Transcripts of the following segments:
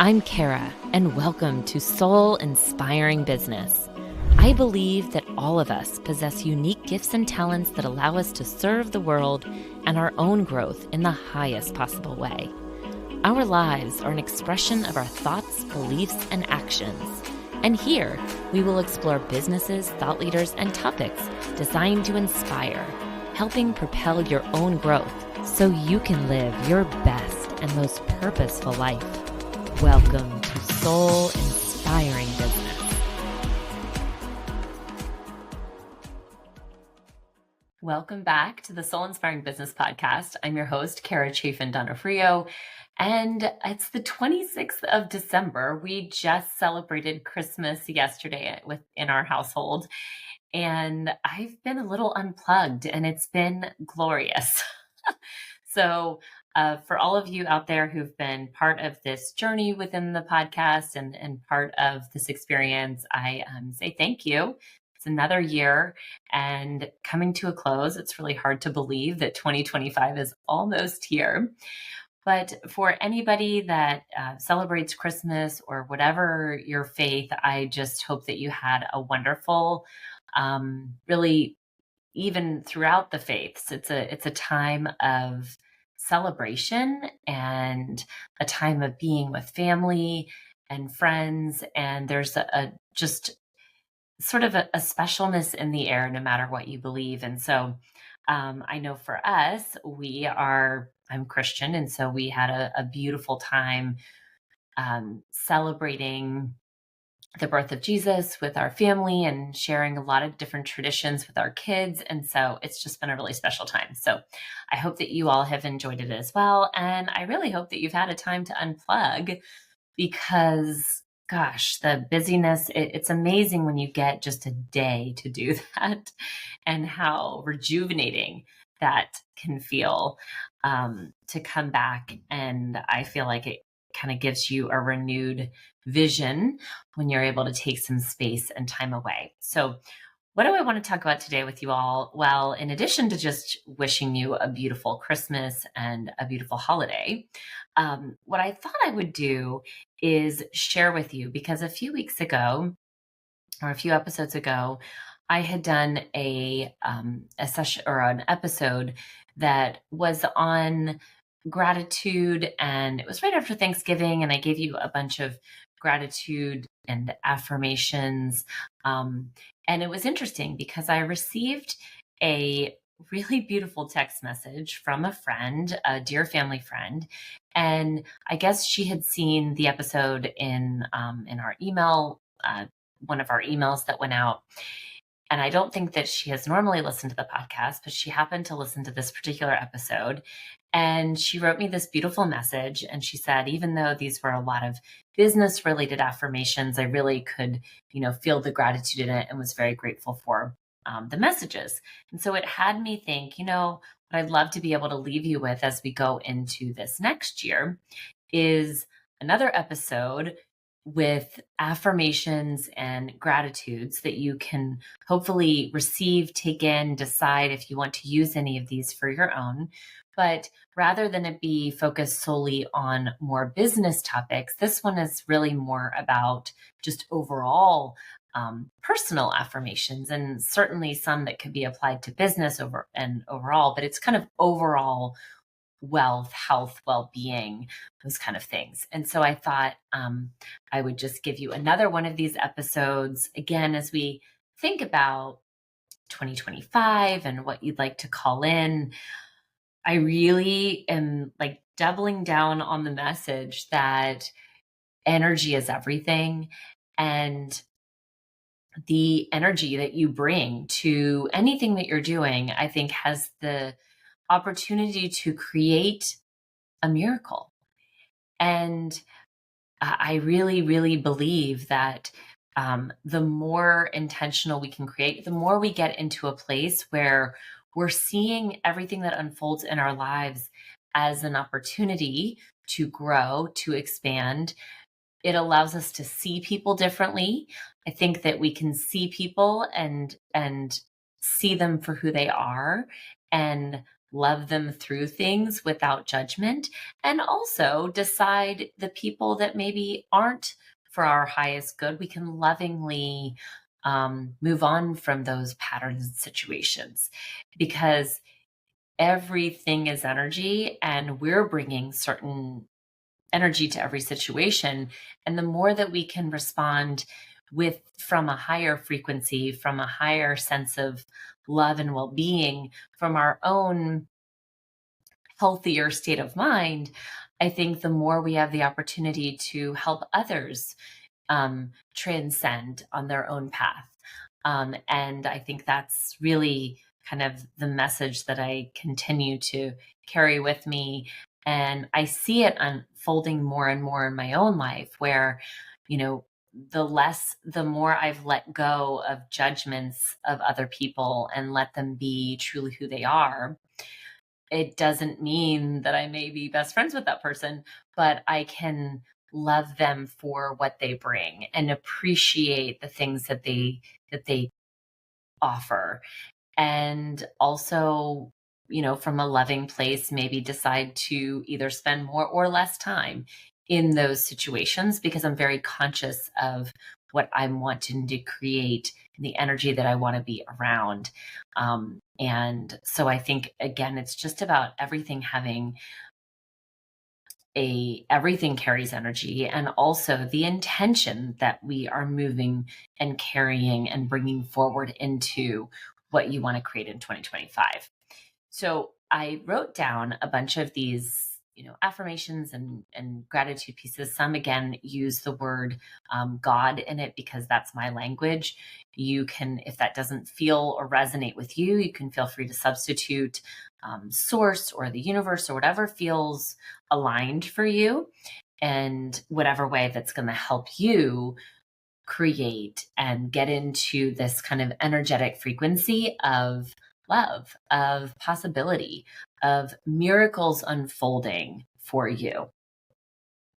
I'm Kara, and welcome to Soul Inspiring Business. I believe that all of us possess unique gifts and talents that allow us to serve the world and our own growth in the highest possible way. Our lives are an expression of our thoughts, beliefs, and actions. And here, we will explore businesses, thought leaders, and topics designed to inspire, helping propel your own growth so you can live your best and most purposeful life. Welcome to Soul Inspiring Business. Welcome back to the Soul Inspiring Business Podcast. I'm your host, Kara Chaffin Donofrio, and it's the 26th of December. We just celebrated Christmas yesterday in our household, and I've been a little unplugged, and it's been glorious. So for all of you out there who've been part of this journey within the podcast and part of this experience, I say thank you. It's another year and coming to a close. It's really hard to believe that 2025 is almost here. But for anybody that celebrates Christmas or whatever your faith, I just hope that you had a wonderful, really, even throughout the faiths, it's a time of celebration and a time of being with family and friends. And there's a just sort of a specialness in the air, no matter what you believe. And so I know for us, I'm Christian. And so we had a beautiful time celebrating the birth of Jesus with our family and sharing a lot of different traditions with our kids. And so it's just been a really special time. So I hope that you all have enjoyed it as well. And I really hope that you've had a time to unplug because, gosh, the busyness, it's amazing when you get just a day to do that and how rejuvenating that can feel to come back. And I feel like it kind of gives you a renewed vision when you're able to take some space and time away. So what do I want to talk about today with you all? Well, in addition to just wishing you a beautiful Christmas and a beautiful holiday, what I thought I would do is share with you, because a few weeks ago, or a few episodes ago, I had done a session or an episode that was on gratitude, and it was right after Thanksgiving, and I gave you a bunch of gratitude and affirmations. And it was interesting because I received a really beautiful text message from a friend, a dear family friend. And I guess she had seen the episode in our email, one of our emails that went out. And I don't think that she has normally listened to the podcast, but she happened to listen to this particular episode. And she wrote me this beautiful message. And she said, even though these were a lot of business related affirmations, I really could, feel the gratitude in it and was very grateful for the messages. And so it had me think, what I'd love to be able to leave you with as we go into this next year is another episode with affirmations and gratitudes that you can hopefully receive, take in, decide if you want to use any of these for your own. But rather than it be focused solely on more business topics, this one is really more about just overall personal affirmations, and certainly some that could be applied to business overall, but it's kind of overall wealth, health, well-being, those kind of things. And so I thought I would just give you another one of these episodes, again, as we think about 2025 and what you'd like to call in. I really am like doubling down on the message that energy is everything, and the energy that you bring to anything that you're doing, I think, has the opportunity to create a miracle. And I really, really believe that the more intentional we can create, the more we get into a place where we're seeing everything that unfolds in our lives as an opportunity to grow, to expand. It allows us to see people differently. I think that we can see people and see them for who they are and love them through things without judgment, and also decide the people that maybe aren't for our highest good, we can lovingly move on from those patterns and situations, because everything is energy and we're bringing certain energy to every situation. And the more that we can respond with from a higher frequency, from a higher sense of love and well-being, from our own healthier state of mind, I think the more we have the opportunity to help others transcend on their own path. And I think that's really kind of the message that I continue to carry with me. And I see it unfolding more and more in my own life where, you know, the more I've let go of judgments of other people and let them be truly who they are. It doesn't mean that I may be best friends with that person, but I can love them for what they bring and appreciate the things that they offer. And also, from a loving place, maybe decide to either spend more or less time in those situations, because I'm very conscious of what I'm wanting to create and the energy that I want to be around. And so I think, again, it's just about everything having everything carries energy, and also the intention that we are moving and carrying and bringing forward into what you want to create in 2025. So I wrote down a bunch of these, affirmations and gratitude pieces. Some, again, use the word God in it because that's my language. You can, if that doesn't feel or resonate with you, you can feel free to substitute source or the universe or whatever feels aligned for you, and whatever way that's going to help you create and get into this kind of energetic frequency of love, of possibility, of miracles unfolding for you.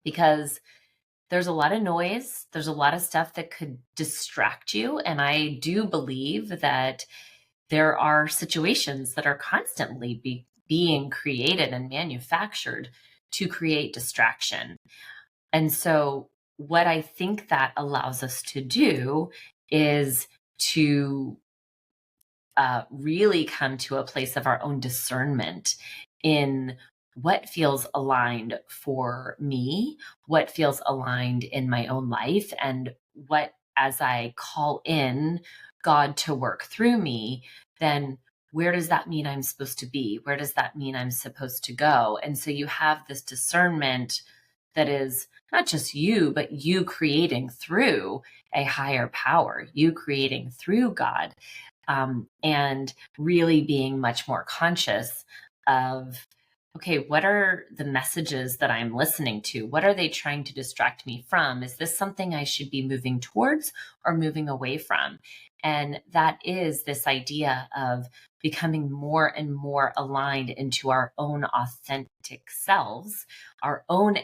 Because there's a lot of noise, there's a lot of stuff that could distract you. And I do believe that there are situations that are constantly being created and manufactured to create distraction. And so, what I think that allows us to do is to really come to a place of our own discernment in what feels aligned for me, what feels aligned in my own life, and what, as I call in God to work through me, then where does that mean I'm supposed to be? Where does that mean I'm supposed to go? And so you have this discernment that is not just you, but you creating through a higher power, you creating through God, and really being much more conscious of, okay, what are the messages that I'm listening to? What are they trying to distract me from? Is this something I should be moving towards or moving away from? And that is this idea of becoming more and more aligned into our own authentic selves, our own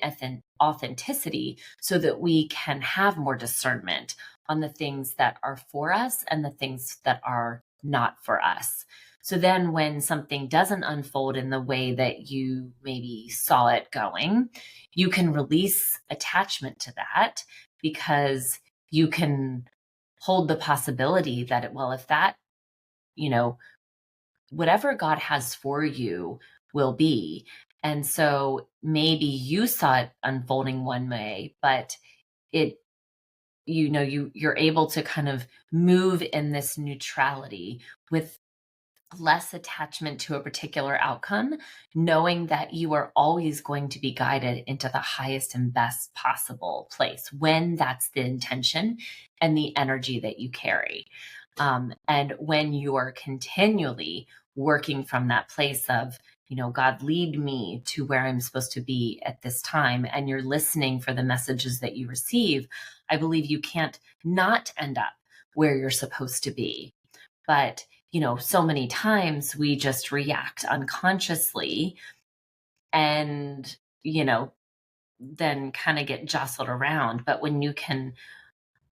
authenticity, so that we can have more discernment on the things that are for us and the things that are not for us. So then when something doesn't unfold in the way that you maybe saw it going, you can release attachment to that, because you can hold the possibility that, well, if that, whatever God has for you will be. And so maybe you saw it unfolding one way, but it, you're able to kind of move in this neutrality with less attachment to a particular outcome, knowing that you are always going to be guided into the highest and best possible place when that's the intention and the energy that you carry. And when you are continually working from that place of, God, lead me to where I'm supposed to be at this time, and you're listening for the messages that you receive, I believe you can't not end up where you're supposed to be. But, so many times we just react unconsciously and, then kind of get jostled around. But when you can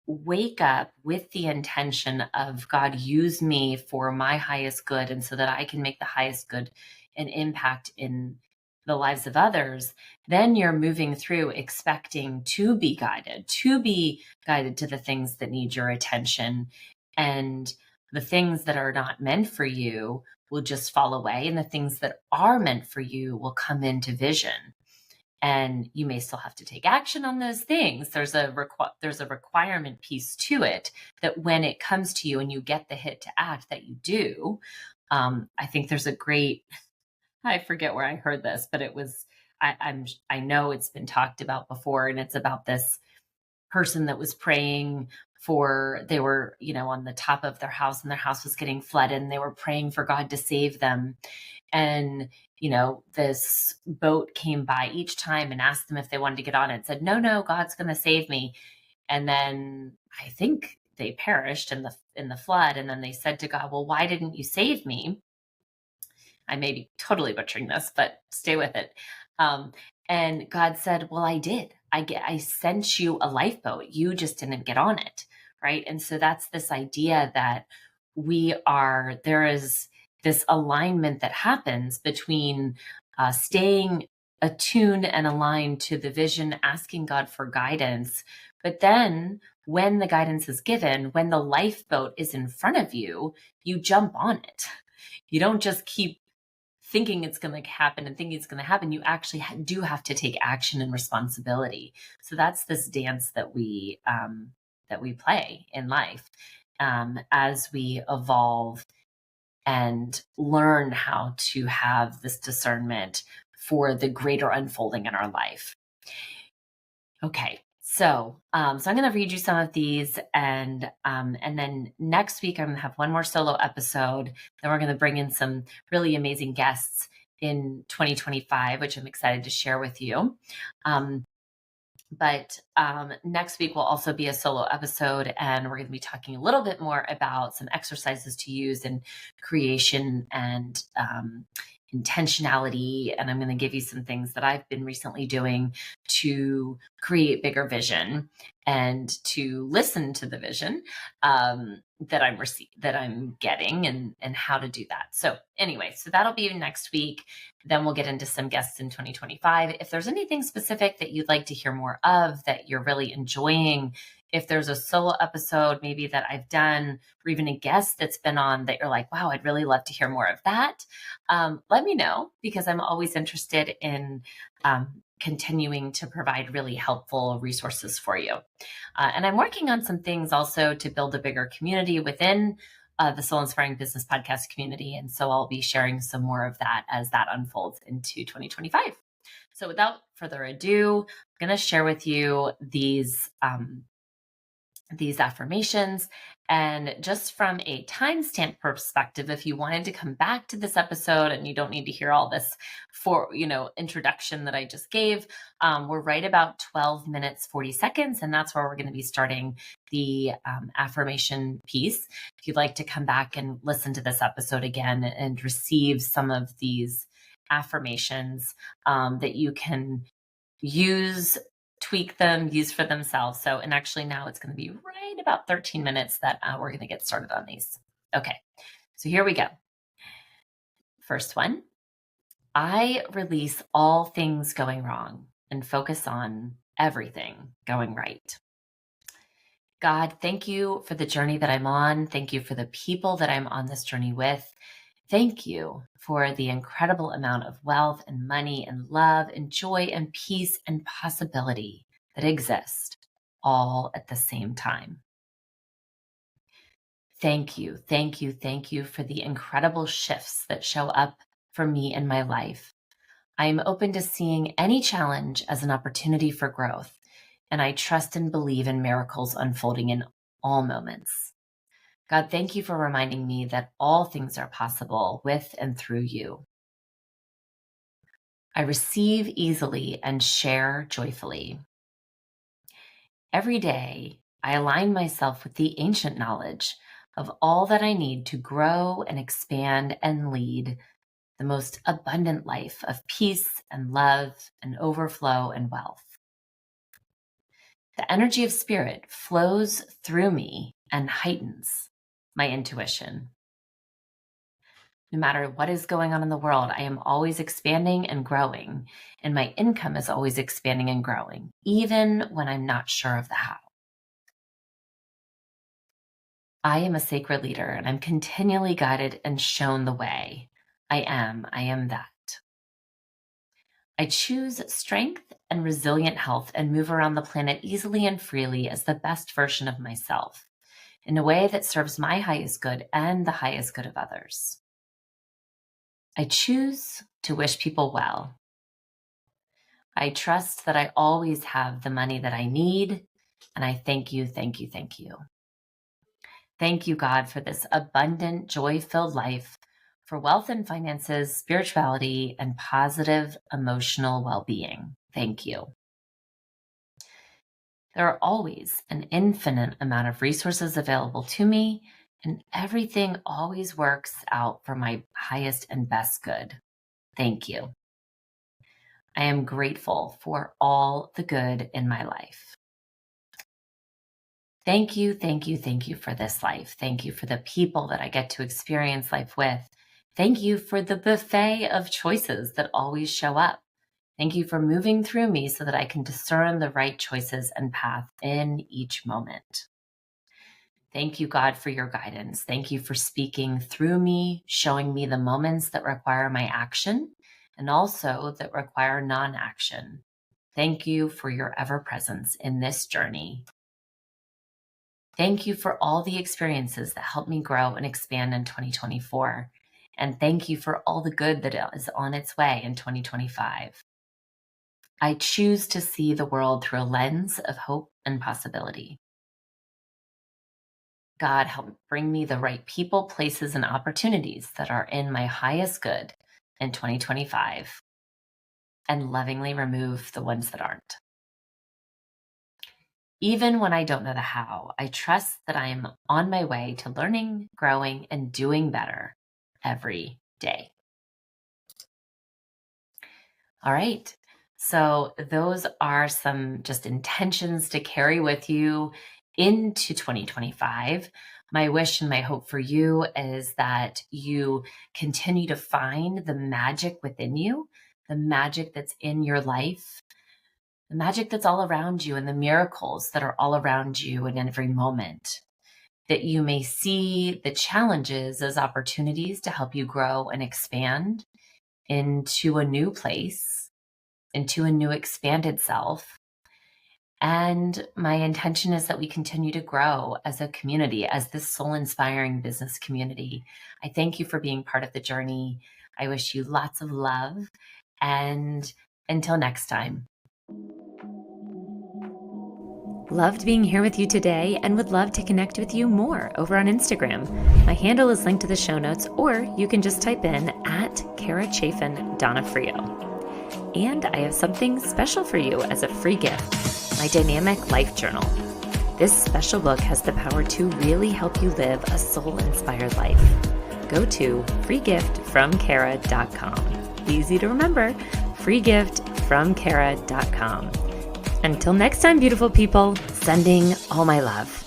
wake up with the intention of, God, use me for my highest good, and so that I can make the highest good an impact in the lives of others, then you're moving through expecting to be guided to the things that need your attention. And the things that are not meant for you will just fall away. And the things that are meant for you will come into vision. And you may still have to take action on those things. There's a requirement piece to it, that when it comes to you and you get the hit to act, that you do. I think there's a great, I forget where I heard this, but it was, I know it's been talked about before, and it's about this person that was praying they were, on the top of their house, and their house was getting flooded, and they were praying for God to save them. And, this boat came by each time and asked them if they wanted to get on it, said, no, God's going to save me. And then I think they perished in the flood. And then they said to God, well, why didn't you save me? I may be totally butchering this, but stay with it. And God said, well, I did. I sent you a lifeboat. You just didn't get on it. Right. And so that's this idea that there is this alignment that happens between staying attuned and aligned to the vision, asking God for guidance. But then when the guidance is given, when the lifeboat is in front of you, you jump on it. You don't just keep thinking it's going to happen and thinking it's going to happen. You actually do have to take action and responsibility. So that's this dance that we play in life as we evolve and learn how to have this discernment for the greater unfolding in our life. Okay. So I'm going to read you some of these, and then next week I'm going to have one more solo episode. Then we're going to bring in some really amazing guests in 2025, which I'm excited to share with you. But next week will also be a solo episode, and we're going to be talking a little bit more about some exercises to use in creation and intentionality. And I'm going to give you some things that I've been recently doing to create bigger vision and to listen to the vision that I'm getting, and how to do that. So anyway, so that'll be next week. Then we'll get into some guests in 2025. If there's anything specific that you'd like to hear more of, that you're really enjoying, if there's a solo episode maybe that I've done, or even a guest that's been on that you're like, wow, I'd really love to hear more of that, let me know, because I'm always interested in continuing to provide really helpful resources for you. And I'm working on some things also to build a bigger community within the Soul Inspiring Business Podcast community. And so I'll be sharing some more of that as that unfolds into 2025. So without further ado, I'm going to share with you these affirmations. And just from a timestamp perspective, if you wanted to come back to this episode and you don't need to hear all this introduction that I just gave, we're right about 12 minutes, 40 seconds. And that's where we're going to be starting the affirmation piece. If you'd like to come back and listen to this episode again and receive some of these affirmations that you can use, tweak them, use for themselves. So, and actually now it's going to be right about 13 minutes that we're going to get started on these. Okay, so here we go. First one, I release all things going wrong and focus on everything going right. God, thank you for the journey that I'm on. Thank you for the people that I'm on this journey with. Thank you for the incredible amount of wealth and money and love and joy and peace and possibility that exist all at the same time. Thank you, thank you, thank you for the incredible shifts that show up for me in my life. I am open to seeing any challenge as an opportunity for growth, and I trust and believe in miracles unfolding in all moments. God, thank you for reminding me that all things are possible with and through you. I receive easily and share joyfully. Every day, I align myself with the ancient knowledge of all that I need to grow and expand and lead the most abundant life of peace and love and overflow and wealth. The energy of spirit flows through me and heightens my intuition. No matter what is going on in the world, I am always expanding and growing, and my income is always expanding and growing, even when I'm not sure of the how. I am a sacred leader, and I'm continually guided and shown the way. I am that. I choose strength and resilient health and move around the planet easily and freely as the best version of myself in a way that serves my highest good and the highest good of others. I choose to wish people well. I trust that I always have the money that I need, and I thank you, thank you, thank you. Thank you, God, for this abundant, joy-filled life, for wealth and finances, spirituality, and positive emotional well-being. Thank you. There are always an infinite amount of resources available to me, and everything always works out for my highest and best good. Thank you. I am grateful for all the good in my life. Thank you, thank you, thank you for this life. Thank you for the people that I get to experience life with. Thank you for the buffet of choices that always show up. Thank you for moving through me so that I can discern the right choices and path in each moment. Thank you, God, for your guidance. Thank you for speaking through me, showing me the moments that require my action and also that require non-action. Thank you for your ever-presence in this journey. Thank you for all the experiences that helped me grow and expand in 2024. And thank you for all the good that is on its way in 2025. I choose to see the world through a lens of hope and possibility. God, help bring me the right people, places, and opportunities that are in my highest good in 2025, and lovingly remove the ones that aren't. Even when I don't know the how, I trust that I am on my way to learning, growing, and doing better every day. All right. So those are some just intentions to carry with you into 2025. My wish and my hope for you is that you continue to find the magic within you, the magic that's in your life, the magic that's all around you, and the miracles that are all around you in every moment. That you may see the challenges as opportunities to help you grow and expand into a new place, into a new expanded self. And my intention is that we continue to grow as a community, as this soul-inspiring business community. I thank you for being part of the journey. I wish you lots of love. And until next time. Loved being here with you today and would love to connect with you more over on Instagram. My handle is linked to the show notes, or you can just type in @Kara Chaffin Donofrio. And I have something special for you as a free gift, my Dynamic Life Journal. This special book has the power to really help you live a soul-inspired life. Go to freegiftfromkara.com. Easy to remember, freegiftfromkara.com. Until next time, beautiful people, sending all my love.